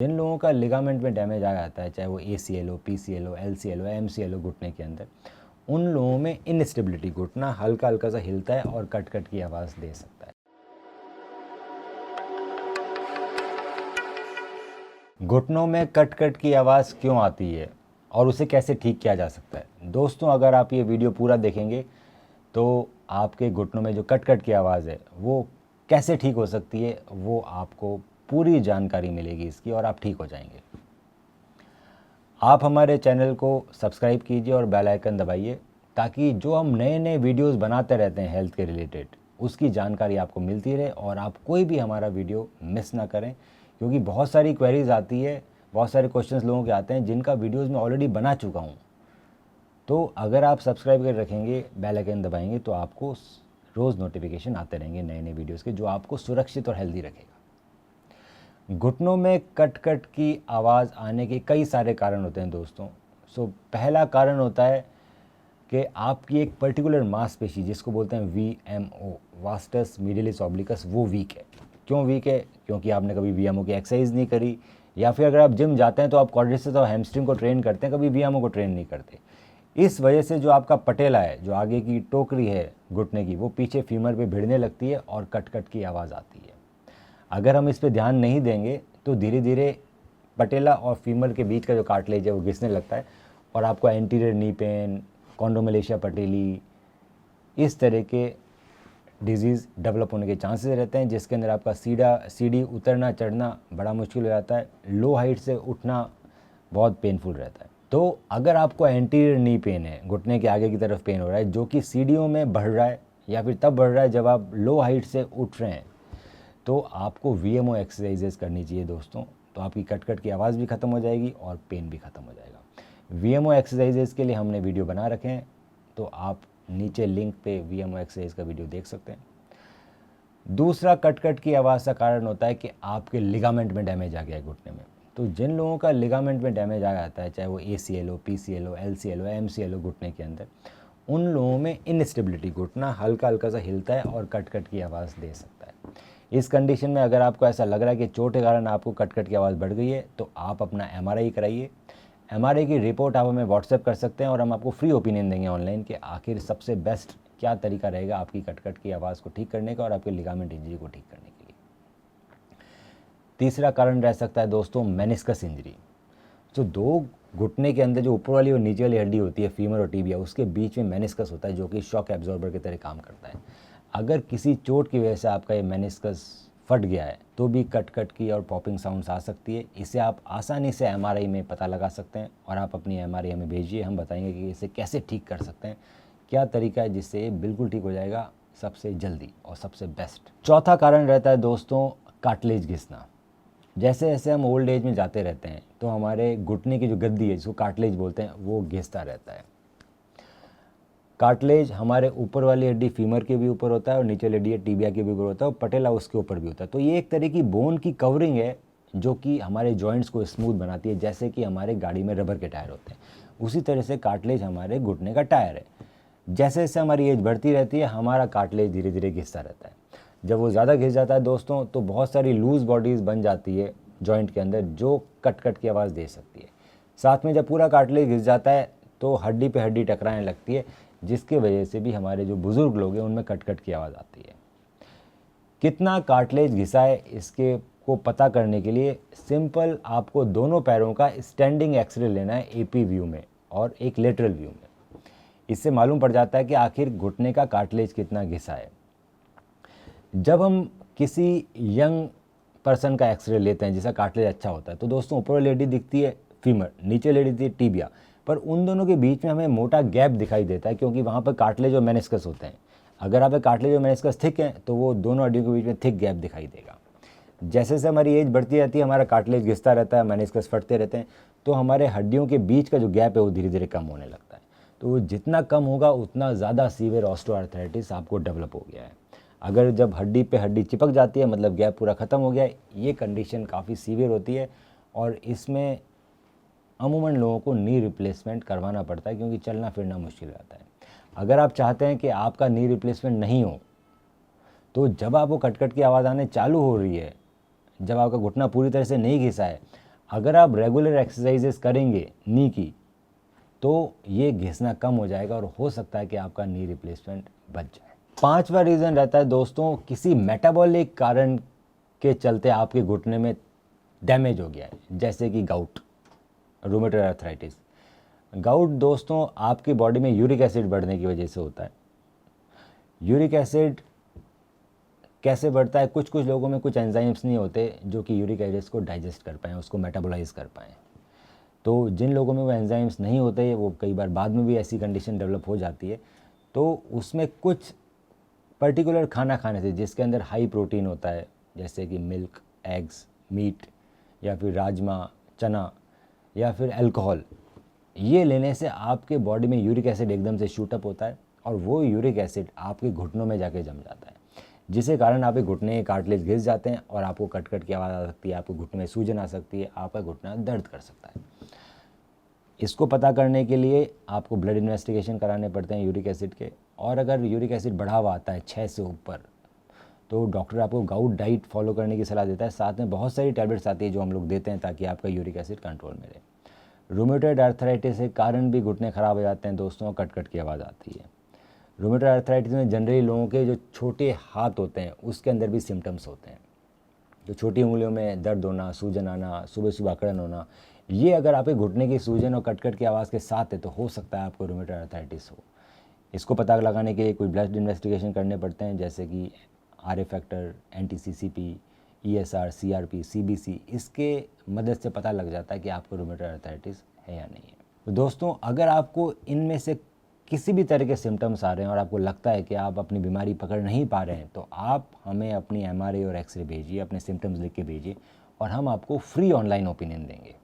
जिन लोगों का लिगामेंट में डैमेज आ जाता है, चाहे वो ACL हो, PCL हो, LCL हो, MCL हो घुटने के अंदर, उन लोगों में इनस्टेबिलिटी, घुटना हल्का हल्का सा हिलता है और कट कट की आवाज़ दे सकता है। घुटनों में कट कट की आवाज़ क्यों आती है और उसे कैसे ठीक किया जा सकता है? दोस्तों, अगर आप ये वीडियो पूरा देखेंगे तो आपके घुटनों में जो कट कट की आवाज़ है वो कैसे ठीक हो सकती है, वो आपको पूरी जानकारी मिलेगी इसकी और आप ठीक हो जाएंगे। आप हमारे चैनल को सब्सक्राइब कीजिए और बेल आइकन दबाइए ताकि जो हम नए नए वीडियोस बनाते रहते हैं हेल्थ के रिलेटेड, उसकी जानकारी आपको मिलती रहे और आप कोई भी हमारा वीडियो मिस ना करें। क्योंकि बहुत सारी क्वेरीज आती है, बहुत सारे क्वेश्चंस लोगों के आते हैं जिनका वीडियोस मैं ऑलरेडी बना चुका हूँ। तो अगर आप सब्सक्राइब कर रखेंगे, बेल आइकन दबाएंगे, तो आपको रोज़ नोटिफिकेशन आते रहेंगे नए नए वीडियोज़ के, जो आपको सुरक्षित और हेल्दी रखेगा। घुटनों में कट कट की आवाज़ आने के कई सारे कारण होते हैं दोस्तों। पहला कारण होता है कि आपकी एक पर्टिकुलर मांसपेशी, जिसको बोलते हैं VMO, वास्टस मीडियलिस ऑब्लिकस, वो वीक है। क्यों वीक है? क्योंकि आपने कभी VMO की एक्सरसाइज नहीं करी, या फिर अगर आप जिम जाते हैं तो आप क्वाड्रिसेप्स और हैमस्ट्रिंग को ट्रेन करते हैं, कभी VMO को ट्रेन नहीं करते। इस वजह से जो आपका पटेला है, जो आगे की टोकरी है घुटने की, वो पीछे फीमर पे भिड़ने लगती है और कट कट की आवाज़ आती है। अगर हम इस पे ध्यान नहीं देंगे तो धीरे धीरे पटेला और फीमर के बीच का जो कार्टिलेज है वो घिसने लगता है और आपको एंटीरियर नी पेन, कॉन्डोमलेशिया पटेली, इस तरह के डिजीज़ डेवलप होने के चांसेस रहते हैं, जिसके अंदर आपका सीढ़ी उतरना चढ़ना बड़ा मुश्किल हो जाता है, लो हाइट से उठना बहुत पेनफुल रहता है। तो अगर आपको एंटीरियर नी पेन है, घुटने के आगे की तरफ पेन हो रहा है, जो कि सीढ़ियों में बढ़ रहा है या फिर तब बढ़ रहा है जब आप लो हाइट से उठ रहे हैं, तो आपको VMO एक्सरसाइजेस करनी चाहिए दोस्तों। तो आपकी कट कट की आवाज़ भी ख़त्म हो जाएगी और पेन भी ख़त्म हो जाएगा। VMO एक्सरसाइजेस के लिए हमने वीडियो बना रखे हैं, तो आप नीचे लिंक पे VMO एक्सरसाइज का वीडियो देख सकते हैं। दूसरा कट कट की आवाज़ का कारण होता है कि आपके लिगामेंट में डैमेज आ गया है घुटने में। तो जिन लोगों का लिगामेंट में डैमेज आ जाता है, चाहे वो ACL हो, PCL हो, LCL हो, MCL हो घुटने के अंदर, उन लोगों में इनस्टेबिलिटी, घुटना हल्का हल्का सा हिलता है और कट कट की आवाज़ दे सकता है। इस कंडीशन में अगर आपको ऐसा लग रहा है कि चोट के कारण आपको कट कट की आवाज़ बढ़ गई है, तो आप अपना MRI कराइए। MRI की रिपोर्ट आप हमें व्हाट्सएप कर सकते हैं और हम आपको फ्री ओपिनियन देंगे ऑनलाइन कि आखिर सबसे बेस्ट क्या तरीका रहेगा आपकी कट कट की आवाज़ को ठीक करने का और आपके लिगामेंट इंजरी को ठीक करने के लिए। तीसरा कारण रह सकता है दोस्तों मेनिस्कस इंजरी। जो दो घुटने के अंदर जो ऊपर वाली और नीचे वाली हड्डी होती है, फीमर और टीबिया, उसके बीच में मेनिस्कस होता है, जो कि शॉक एब्जॉर्बर की तरह काम करता है। अगर किसी चोट की वजह से आपका ये मेनिस्कस फट गया है तो भी कट कट की और पॉपिंग साउंड्स आ सकती है। इसे आप आसानी से MRI में पता लगा सकते हैं और आप अपनी MRI हमें भेजिए, हम बताएंगे कि इसे कैसे ठीक कर सकते हैं, क्या तरीका है जिससे ये बिल्कुल ठीक हो जाएगा सबसे जल्दी और सबसे बेस्ट। चौथा कारण रहता है दोस्तों कार्टिलेज घिसना। जैसे जैसे हम ओल्ड एज में जाते रहते हैं तो हमारे घुटने की जो गद्दी है, जिसको कार्टिलेज बोलते हैं, वो घिसता रहता है। कार्टिलेज हमारे ऊपर वाली हड्डी फीमर के भी ऊपर होता है और नीचे वाली हड्डी टीबिया के भी ऊपर होता है और पटेला उसके ऊपर भी होता है। तो ये एक तरह की बोन की कवरिंग है जो कि हमारे जॉइंट्स को स्मूथ बनाती है, जैसे कि हमारे गाड़ी में रबर के टायर होते हैं, उसी तरह से कार्टिलेज हमारे घुटने का टायर है। जैसे जैसे हमारी एज बढ़ती रहती है, हमारा कार्टिलेज धीरे धीरे घिसता रहता है। जब वो ज़्यादा घिस जाता है दोस्तों, तो बहुत सारी लूज बॉडीज़ बन जाती है जॉइंट के अंदर, जो कट कट की आवाज़ दे सकती है। साथ में जब पूरा कार्टिलेज घिस जाता है तो हड्डी पे हड्डी टकराने लगती है, जिसके वजह से भी हमारे जो बुज़ुर्ग लोग हैं उनमें कट कट की आवाज़ आती है। कितना कार्टिलेज घिसा है इसके को पता करने के लिए सिंपल आपको दोनों पैरों का स्टैंडिंग एक्सरे लेना है, AP व्यू में और एक लेटरल व्यू में। इससे मालूम पड़ जाता है कि आखिर घुटने का कार्टिलेज कितना घिसा है। जब हम किसी यंग पर्सन का एक्सरे लेते हैं जिसका कार्टिलेज अच्छा होता है, तो दोस्तों ऊपर वाली हड्डी दिखती है फीमर, नीचे वाली दिखती है टीबिया, पर उन दोनों के बीच में हमें मोटा गैप दिखाई देता है क्योंकि वहाँ पर कार्टिलेज और मेनिस्कस होते हैं। अगर आप कार्टिलेज और मेनिस्कस थिक हैं तो वो दोनों हड्डियों के बीच में थिक गैप दिखाई देगा। जैसे जैसे हमारी एज बढ़ती जाती है, हमारा कार्टिलेज घिसता रहता है, मेनिस्कस फटते रहते हैं, तो हमारे हड्डियों के बीच का जो गैप है वो धीरे धीरे कम होने लगता है। तो वो जितना कम होगा उतना ज़्यादा सीवियर ऑस्टियोआर्थराइटिस आपको डेवलप हो गया है। अगर जब हड्डी पे हड्डी चिपक जाती है, मतलब गैप पूरा ख़त्म हो गया है, ये कंडीशन काफ़ी सीवियर होती है और इसमें अमूमन लोगों को नी रिप्लेसमेंट करवाना पड़ता है क्योंकि चलना फिरना मुश्किल रहता है। अगर आप चाहते हैं कि आपका नी रिप्लेसमेंट नहीं हो, तो जब आपको कट कट की आवाज़ आने चालू हो रही है, जब आपका घुटना पूरी तरह से नहीं घिसा है, अगर आप रेगुलर एक्सरसाइजेस करेंगे नी की, तो ये घिसना कम हो जाएगा और हो सकता है कि आपका नी रिप्लेसमेंट बच जाए। पांचवा रीज़न रहता है दोस्तों, किसी मेटाबॉलिक कारण के चलते आपके घुटने में डैमेज हो गया है, जैसे कि गाउट, रूमेटॉइड आर्थराइटिस। गाउट दोस्तों आपकी बॉडी में यूरिक एसिड बढ़ने की वजह से होता है। यूरिक एसिड कैसे बढ़ता है? कुछ लोगों में कुछ एंजाइम्स नहीं होते जो कि यूरिक एसिड को डाइजेस्ट कर पाएँ, उसको मेटाबोलाइज कर पाएँ। तो जिन लोगों में वो एंजाइम्स नहीं होते, वो कई बार बाद में भी ऐसी कंडीशन डेवलप हो जाती है। तो उसमें कुछ पर्टिकुलर खाना खाने से जिसके अंदर हाई प्रोटीन होता है, जैसे कि मिल्क, एग्स, मीट, या फिर राजमा, चना, या फिर अल्कोहल, ये लेने से आपके बॉडी में यूरिक एसिड एकदम से शूटअप होता है और वो यूरिक एसिड आपके घुटनों में जाके जम जाता है, जिसके कारण आपके घुटने के कार्टिलेज घिस जाते हैं और आपको कट कट की आवाज़ आ सकती है, आपके घुटने में सूजन आ सकती है, आपका घुटना दर्द कर सकता है। इसको पता करने के लिए आपको ब्लड इन्वेस्टिगेशन कराने पड़ते हैं यूरिक एसिड के, और अगर यूरिक एसिड बढ़ा हुआ आता है 6 से ऊपर, तो डॉक्टर आपको गाउट डाइट फॉलो करने की सलाह देता है। साथ में बहुत सारी टैबलेट्स आती है जो हम लोग देते हैं ताकि आपका यूरिक एसिड कंट्रोल में रहे। रूमेटॉइड आर्थराइटिस के कारण भी घुटने ख़राब हो जाते हैं दोस्तों, कट कट की आवाज़ आती है। रूमेटॉइड आर्थराइटिस में जनरली लोगों के जो छोटे हाथ होते हैं उसके अंदर भी सिम्टम्स होते हैं, जो छोटी उंगलियों में दर्द होना, सूजन आना, सुबह सुबह अकड़न होना, ये अगर आपके घुटने की सूजन और कट कट की आवाज़ के साथ है तो हो सकता है आपको रूमेटॉइड आर्थराइटिस हो। इसको पता लगाने के लिए कोई ब्लड इन्वेस्टिगेशन करने पड़ते हैं, जैसे कि R A factor, NT-CCP, ESR, CRP, CBC, इसके मदद से पता लग जाता है कि आपको रूमेटॉइड आर्थराइटिस है या नहीं है। तो दोस्तों अगर आपको इनमें से किसी भी तरह के सिम्टम्स आ रहे हैं और आपको लगता है कि आप अपनी बीमारी पकड़ नहीं पा रहे हैं, तो आप हमें अपनी MRI और एक्सरे भेजिए, अपने सिम्टम्स लिख के भेजिए और हम आपको फ्री ऑनलाइन ओपिनियन देंगे।